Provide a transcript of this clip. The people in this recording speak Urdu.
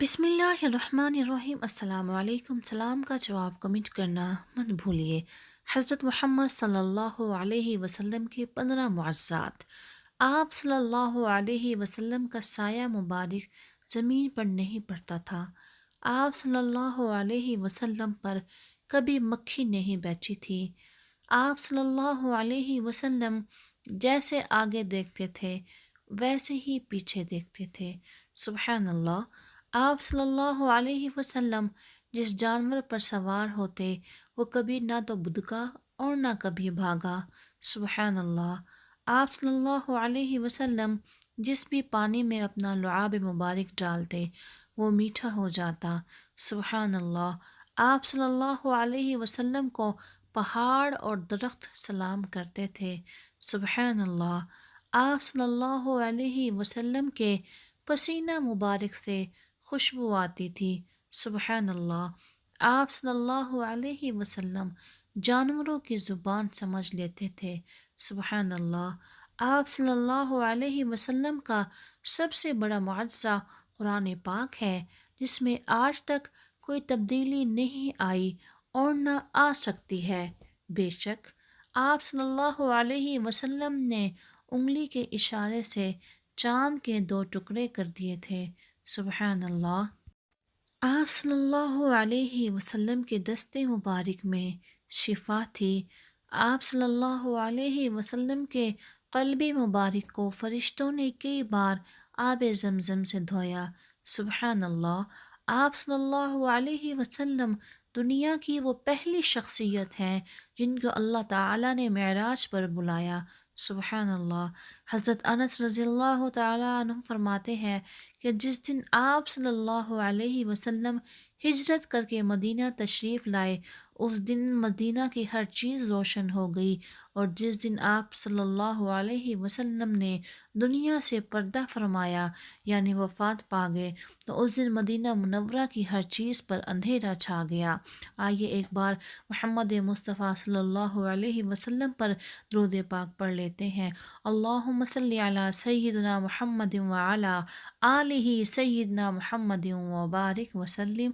بسم اللہ الرحمن الرحیم۔ السلام علیکم۔ سلام کا جواب کمنٹ کرنا مت بھولیے۔ حضرت محمد صلی اللہ علیہ وسلم کے 15 معجزات۔ آپ صلی اللہ علیہ وسلم کا سایہ مبارک زمین پر نہیں پڑتا تھا۔ آپ صلی اللہ علیہ وسلم پر کبھی مکھی نہیں بیٹھی تھی۔ آپ صلی اللہ علیہ وسلم جیسے آگے دیکھتے تھے ویسے ہی پیچھے دیکھتے تھے۔ سبحان اللہ۔ آپ صلی اللہ علیہ وسلم جس جانور پر سوار ہوتے وہ کبھی نہ تو بدکا اور نہ کبھی بھاگا۔ سبحان اللہ۔ آپ صلی اللہ علیہ وسلم جس بھی پانی میں اپنا لعاب مبارک ڈالتے وہ میٹھا ہو جاتا۔ سبحان اللہ۔ آپ صلی اللہ علیہ وسلم کو پہاڑ اور درخت سلام کرتے تھے۔ سبحان اللہ۔ آپ صلی اللہ علیہ وسلم کے پسینہ مبارک سے خوشبو آتی تھی۔ سبحان اللہ۔ آپ صلی اللہ علیہ وسلم جانوروں کی زبان سمجھ لیتے تھے۔ سبحان اللہ۔ آپ صلی اللہ علیہ وسلم کا سب سے بڑا معجزہ قرآن پاک ہے جس میں آج تک کوئی تبدیلی نہیں آئی اور نہ آ سکتی ہے۔ بے شک آپ صلی اللہ علیہ وسلم نے انگلی کے اشارے سے چاند کے 2 ٹکڑے کر دیے تھے۔ سبحان اللہ۔ آپ صلی اللہ علیہ وسلم کے دستے مبارک میں شفا تھی۔ آپ صلی اللہ علیہ وسلم کے قلبِ مبارک کو فرشتوں نے کئی بار آب زمزم سے دھویا۔ سبحان اللہ۔ آپ صلی اللہ علیہ وسلم دنیا کی وہ پہلی شخصیت ہیں جن کو اللہ تعالیٰ نے معراج پر بلایا۔ سبحان اللہ۔ حضرت انس رضی اللہ تعالیٰ عنہ فرماتے ہیں کہ جس دن آپ صلی اللہ علیہ وسلم ہجرت کر کے مدینہ تشریف لائے اس دن مدینہ کی ہر چیز روشن ہو گئی، اور جس دن آپ صلی اللہ علیہ وسلم نے دنیا سے پردہ فرمایا یعنی وفات پا گئے تو اس دن مدینہ منورہ کی ہر چیز پر اندھیرا چھا گیا۔ آئیے ایک بار محمد مصطفیٰ صلی اللہ علیہ وسلم پر درود پاک پڑھ لیتے ہیں۔ اللہم صلی علی سیدنا محمد وعلی آلہ سیدنا محمد وبارک وسلم۔